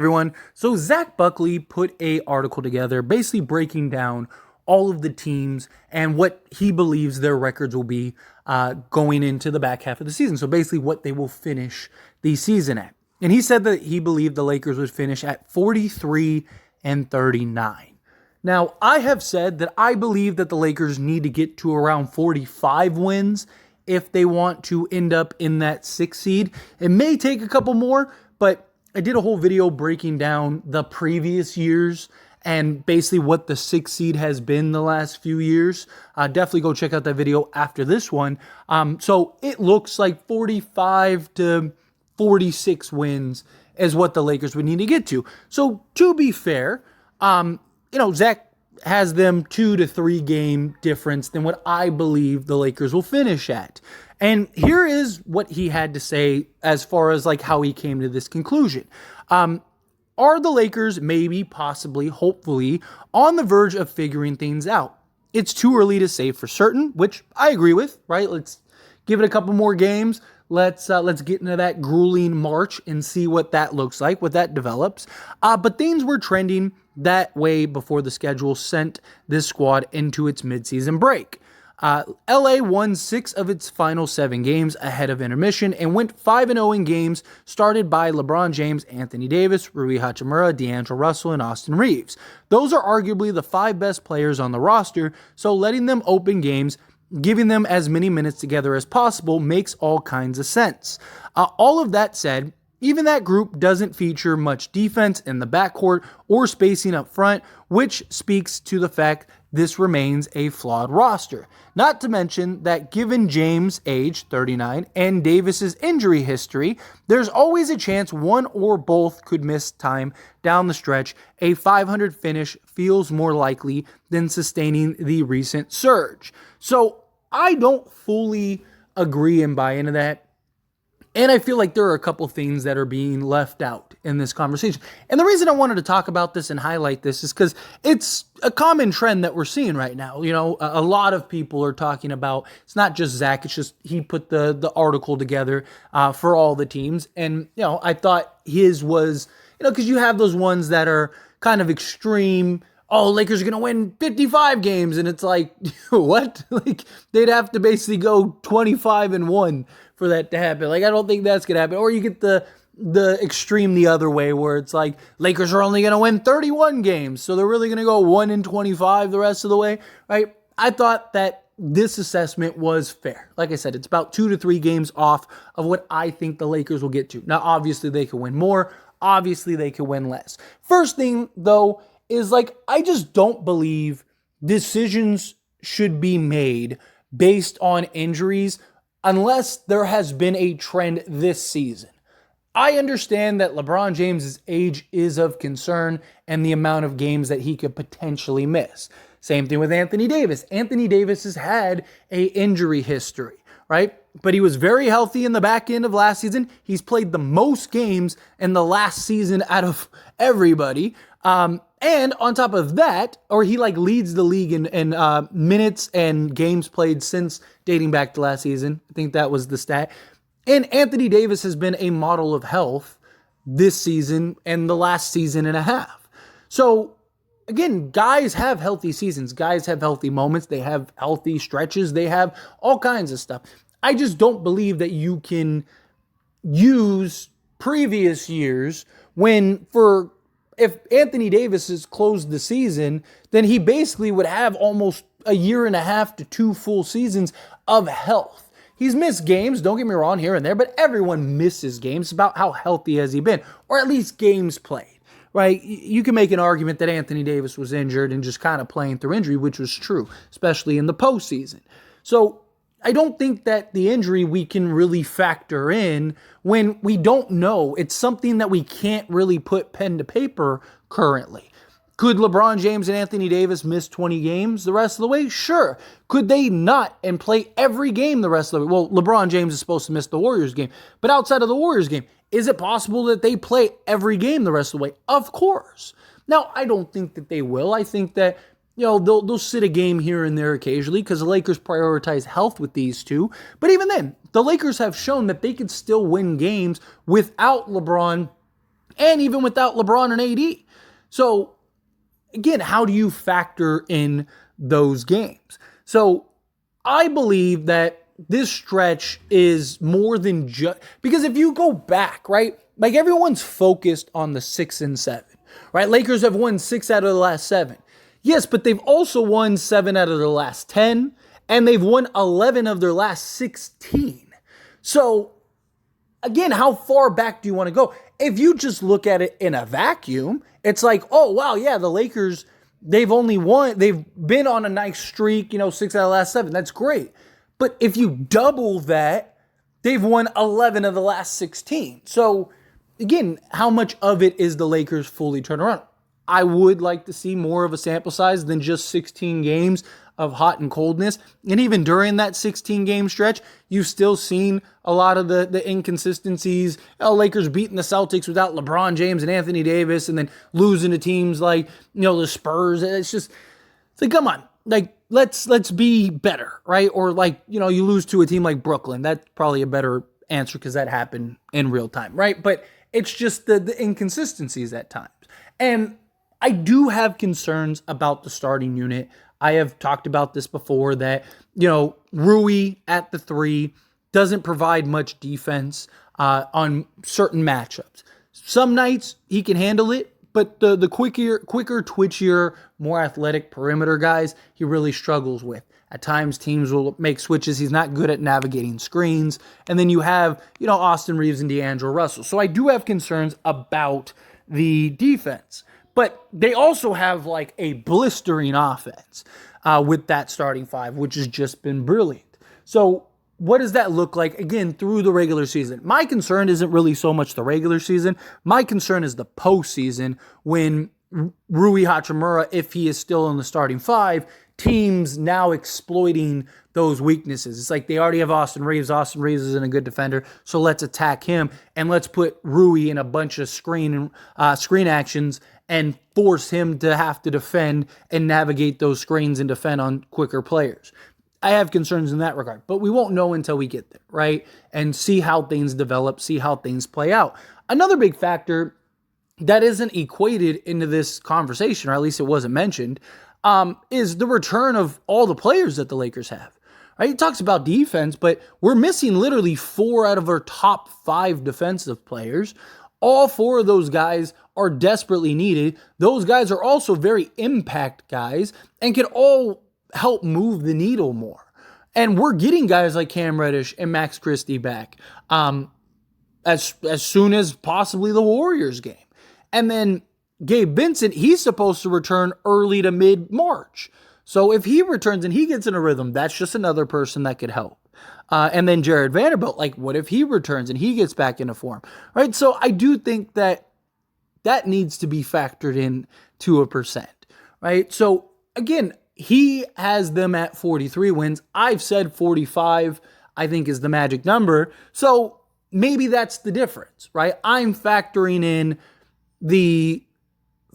Everyone. So Zack Buckley put a article together basically breaking down all of the teams and what he believes their records will be going into the back half of the season. So basically what they will finish the season at. And he said that he believed the Lakers would finish at 43-39. Now, I have said that I believe that the Lakers need to get to around 45 wins if they want to end up in that 6th seed. It may take a couple more, but I did a whole video breaking down the previous years and basically what the 6th seed has been the last few years. Definitely go check out that video after this one. So it looks like 45 to 46 wins is what the Lakers would need to get to. So to be fair, Zach has them 2 to 3 game difference than what I believe the Lakers will finish at. And here is what he had to say as far as like how he came to this conclusion. Are the Lakers maybe, possibly, hopefully on the verge of figuring things out? It's too early to say for certain, which I agree with, right? Let's give it a couple more games. Let's get into that grueling March and see what that looks like, what that develops. But things were trending that way before the schedule sent this squad into its midseason break. LA won 6 of its final 7 games ahead of intermission and went 5-0 in games started by LeBron James, Anthony Davis, Rui Hachimura, D'Angelo Russell, and Austin Reeves. Those are arguably the 5 best players on the roster, so letting them open games, giving them as many minutes together as possible makes all kinds of sense. All of that said, even that group doesn't feature much defense in the backcourt or spacing up front, which speaks to the fact this remains a flawed roster. Not to mention that given James' age, 39, and Davis's injury history, there's always a chance one or both could miss time down the stretch. A 500 finish feels more likely than sustaining the recent surge. So I don't fully agree and buy into that. And I feel like there are a couple things that are being left out in this conversation. And the reason I wanted to talk about this and highlight this is because it's a common trend that we're seeing right now. A lot of people are talking about, it's not just Zach, it's just he put the article together for all the teams. And, I thought his was, because you have those ones that are kind of extreme. Oh, Lakers are going to win 55 games. And it's like, what? They'd have to basically go 25-1 for that to happen. I don't think that's going to happen. Or you get the extreme the other way where it's like Lakers are only going to win 31 games. So they're really going to go 1-25 the rest of the way, right? I thought that this assessment was fair. Like I said, it's about 2 to 3 games off of what I think the Lakers will get to. Now, obviously they can win more. Obviously they can win less. First thing though, is I just don't believe decisions should be made based on injuries unless there has been a trend this season. I understand that LeBron James' age is of concern and the amount of games that he could potentially miss. Same thing with Anthony Davis. Anthony Davis has had an injury history, right? But he was very healthy in the back end of last season. He's played the most games in the last season out of everybody. And on top of that, or he leads the league in minutes and games played since dating back to last season. I think that was the stat. And Anthony Davis has been a model of health this season and the last season and a half. So again, guys have healthy seasons. Guys have healthy moments. They have healthy stretches. They have all kinds of stuff. I just don't believe that you can use previous years if Anthony Davis has closed the season, then he basically would have almost a year and a half to 2 full seasons of health. He's missed games, don't get me wrong, here and there, but everyone misses games. It's about how healthy has he been, or at least games played, right? You can make an argument that Anthony Davis was injured and just kind of playing through injury, which was true, especially in the postseason. So I don't think that the injury we can really factor in when we don't know. It's something that we can't really put pen to paper currently. Could LeBron James and Anthony Davis miss 20 games the rest of the way? Sure. Could they not and play every game the rest of the way? Well, LeBron James is supposed to miss the Warriors game, but outside of the Warriors game, is it possible that they play every game the rest of the way? Of course. Now, I don't think that they will. I think that they'll sit a game here and there occasionally because the Lakers prioritize health with these two. But even then, the Lakers have shown that they could still win games without LeBron and even without LeBron and AD. So again, how do you factor in those games? So I believe that this stretch is more than just, because if you go back, right, like everyone's focused on the 6 and 7, right? Lakers have won 6 out of the last 7. Yes, but they've also won 7 out of their last 10, and they've won 11 of their last 16. So again, how far back do you want to go? If you just look at it in a vacuum, it's like, oh, wow, yeah, the Lakers, they've been on a nice streak, 6 out of the last 7. That's great. But if you double that, they've won 11 of the last 16. So again, how much of it is the Lakers fully turned around? I would like to see more of a sample size than just 16 games of hot and coldness. And even during that 16-game stretch, you've still seen a lot of the inconsistencies. Lakers beating the Celtics without LeBron James and Anthony Davis, and then losing to teams like, the Spurs. It's like, come on. Like, let's be better, right? Or like, you lose to a team like Brooklyn. That's probably a better answer because that happened in real time, right? But it's just the inconsistencies at times. And I do have concerns about the starting unit. I have talked about this before that, Rui at the 3 doesn't provide much defense on certain matchups. Some nights he can handle it, but the quicker, twitchier, more athletic perimeter guys, he really struggles with. At times, teams will make switches. He's not good at navigating screens. And then you have, Austin Reeves and D'Angelo Russell. So I do have concerns about the defense. But they also have like a blistering offense with that starting 5, which has just been brilliant. So what does that look like, again, through the regular season? My concern isn't really so much the regular season. My concern is the postseason when Rui Hachimura, if he is still in the starting 5, teams now exploiting those weaknesses. It's like they already have Austin Reeves. Austin Reeves isn't a good defender, so let's attack him and let's put Rui in a bunch of screen actions and force him to have to defend and navigate those screens and defend on quicker players. I have concerns in that regard, but we won't know until we get there, right? And see how things develop, see how things play out. Another big factor that isn't equated into this conversation, or at least it wasn't mentioned, is the return of all the players that the Lakers have. Right? He talks about defense, but we're missing literally 4 out of our top 5 defensive players. All 4 of those guys are desperately needed. Those guys are also very impact guys and can all help move the needle more. And we're getting guys like Cam Reddish and Max Christie back as soon as possibly the Warriors game. And then Gabe Vincent, he's supposed to return early to mid-March. So if he returns and he gets in a rhythm, that's just another person that could help. And then Jared Vanderbilt, like what if he returns and he gets back into form, right? So I do think that needs to be factored in to a percent, right? So again, he has them at 43 wins. I've said 45, I think is the magic number. So maybe that's the difference, right? I'm factoring in the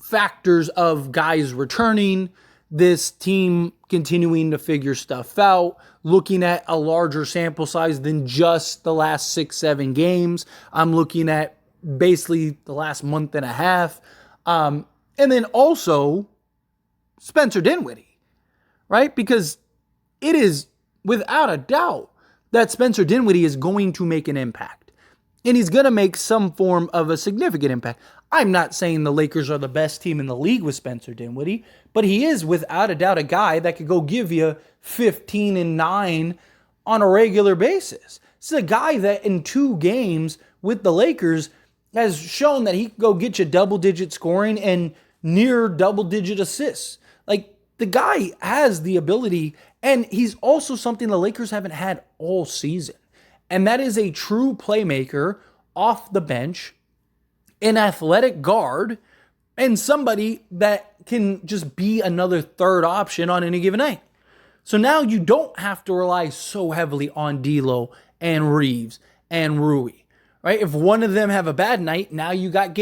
factors of guys returning, this team continuing to figure stuff out, looking at a larger sample size than just the last 6-7 games. I'm looking at basically the last month and a half. And then also Spencer Dinwiddie, right? Because it is without a doubt that Spencer Dinwiddie is going to make an impact. And he's going to make some form of a significant impact. I'm not saying the Lakers are the best team in the league with Spencer Dinwiddie, but he is without a doubt a guy that could go give you 15 and 9 on a regular basis. This is a guy that in 2 games with the Lakers has shown that he can go get you double-digit scoring and near double-digit assists. Like, the guy has the ability, and he's also something the Lakers haven't had all season. And that is a true playmaker off the bench, an athletic guard, and somebody that can just be another third option on any given night. So now you don't have to rely so heavily on D'Lo and Reeves and Rui, right? If one of them have a bad night, now you got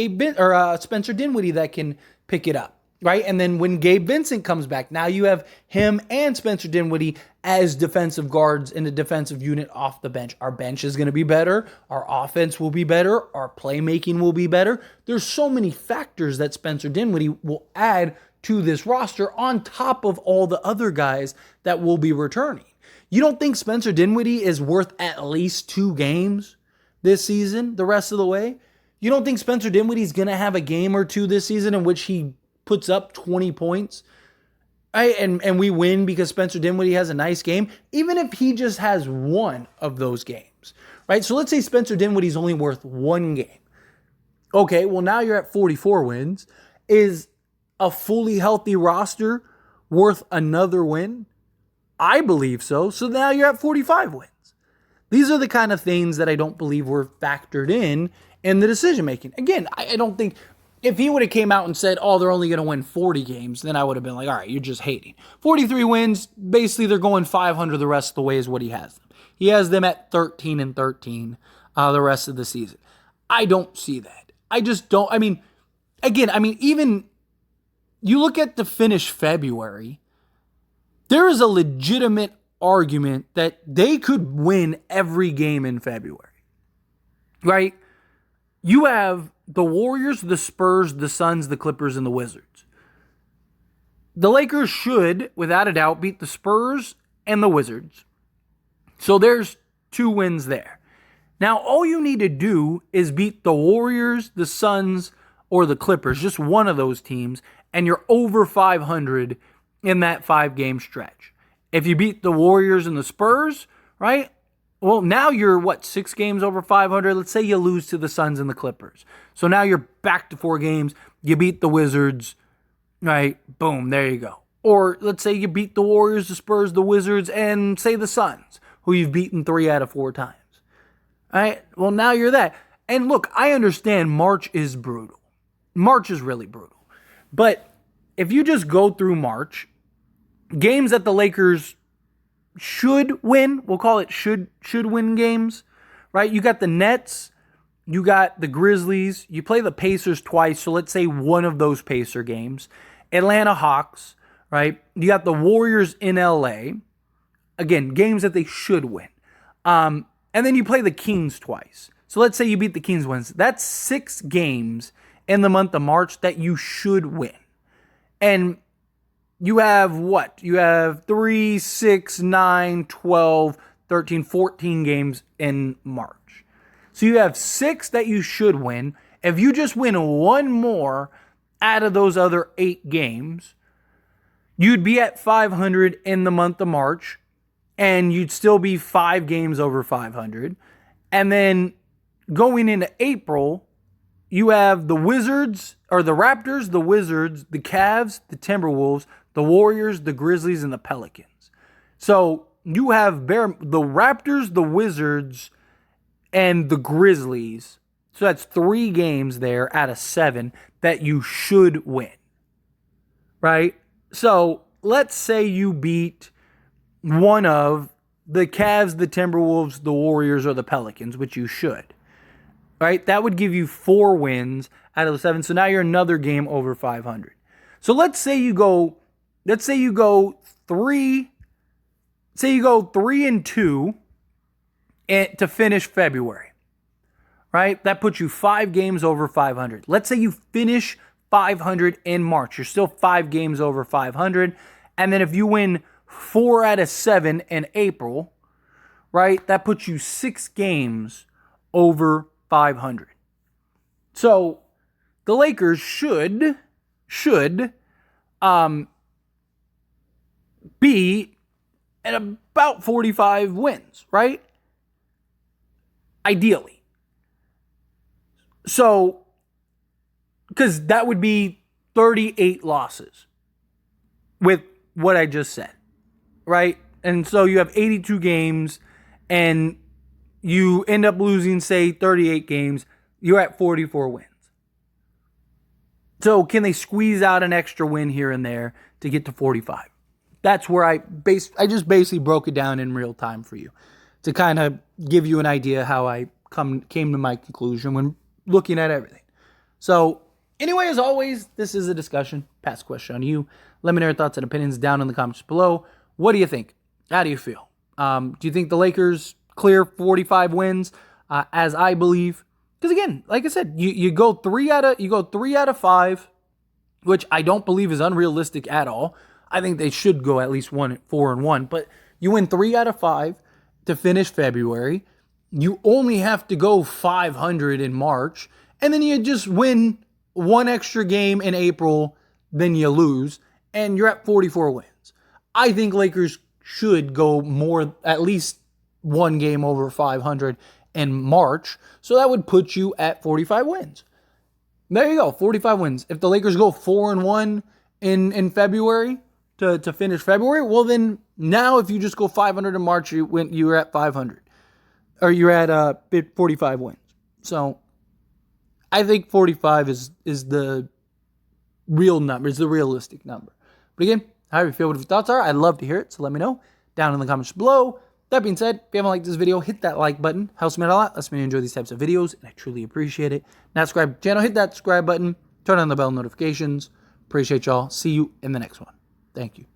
Spencer Dinwiddie that can pick it up, right? And then when Gabe Vincent comes back, now you have him and Spencer Dinwiddie as defensive guards in the defensive unit off the bench. Our bench is going to be better. Our offense will be better. Our playmaking will be better. There's so many factors that Spencer Dinwiddie will add to this roster on top of all the other guys that will be returning. You don't think Spencer Dinwiddie is worth at least 2 games this season, the rest of the way? You don't think Spencer Dinwiddie is going to have a game or two this season in which he puts up 20 points, right? And we win because Spencer Dinwiddie has a nice game, even if he just has one of those games, right? So let's say Spencer Dinwiddie is only worth 1 game. Okay, well now you're at 44 wins. Is a fully healthy roster worth another win? I believe so. So now you're at 45 wins. These are the kind of things that I don't believe were factored in the decision making. Again, I don't think if he would have came out and said, oh, they're only going to win 40 games, then I would have been like, all right, you're just hating. 43 wins, basically they're going 500 the rest of the way is what he has them. He has them at 13-13 the rest of the season. I don't see that. I just don't. Even you look at the finish February, there is a legitimate argument that they could win every game in February, right? You have the Warriors, the Spurs, the Suns, the Clippers, and the Wizards. The Lakers should, without a doubt, beat the Spurs and the Wizards. So there's 2 wins there. Now, all you need to do is beat the Warriors, the Suns, or the Clippers, just one of those teams, and you're over 500 in that 5-game stretch. If you beat the Warriors and the Spurs, right? Well, now you're, 6 games over 500? Let's say you lose to the Suns and the Clippers. So now you're back to 4 games. You beat the Wizards, right? Boom, there you go. Or let's say you beat the Warriors, the Spurs, the Wizards, and say the Suns, who you've beaten 3 out of 4 times. All right? Well, now you're that. And look, I understand March is brutal. March is really brutal. But if you just go through March, games that the Lakers should win, we'll call it should win games, right? You got the Nets, you got the Grizzlies, you play the Pacers twice, so let's say one of those Pacer games. Atlanta Hawks, right? You got the Warriors in LA. Again, games that they should win. And then you play the Kings twice. So let's say you beat the Kings once. That's 6 games in the month of March that you should win. And you have what? You have 3, 6, 9, 12, 13, 14 games in March. So you have 6 that you should win. If you just win 1 more out of those other 8 games, you'd be at 500 in the month of March, and you'd still be 5 games over 500. And then going into April, you have the Wizards, or the Raptors, the Wizards, the Cavs, the Timberwolves, the Warriors, the Grizzlies, and the Pelicans. So you have the Raptors, the Wizards, and the Grizzlies. So that's 3 games there out of 7 that you should win. Right? So let's say you beat one of the Cavs, the Timberwolves, the Warriors, or the Pelicans, which you should. Right? That would give you 4 wins out of the 7. So now you're another game over 500. So let's say you go 3 and 2 to finish February. Right? That puts you 5 games over 500. Let's say you finish 500 in March. You're still 5 games over 500. And then if you win 4 out of 7 in April, right? That puts you 6 games over 500. So the Lakers should be at about 45 wins, right? Ideally. So, because that would be 38 losses with what I just said, right? And so you have 82 games and you end up losing, say, 38 games. You're at 44 wins. So can they squeeze out an extra win here and there to get to 45? That's where I just basically broke it down in real time for you to kind of give you an idea how I came to my conclusion when looking at everything. So Anyway, as always, this is a discussion. Pass question on you. Let me know your thoughts and opinions down in the comments below. What do you think? How do you feel? Do you think the Lakers clear 45 wins, as I believe? Because again, like I said, you go 3 out of 5, which I don't believe is unrealistic at all. I think they should go at least 4-1, but you win 3 out of 5 to finish February. You only have to go 500 in March, and then you just win one extra game in April, then you lose, and you're at 44 wins. I think Lakers should go more, at least one game over 500 in March, so that would put you at 45 wins. There you go, 45 wins. If the Lakers go 4-1 in February to finish February, well then now if you just go 500 in March, you're at 500, or you're at 45 wins. So I think 45 is the real number, is the realistic number. But again, how you feel, what your thoughts are, I'd love to hear it, so let me know down in the comments below. That being said, if you haven't liked this video, hit that like button. Helps me out a lot. Lets me enjoy these types of videos, and I truly appreciate it. Now subscribe to the channel, hit that subscribe button, turn on the bell notifications. Appreciate y'all. See you in the next one. Thank you.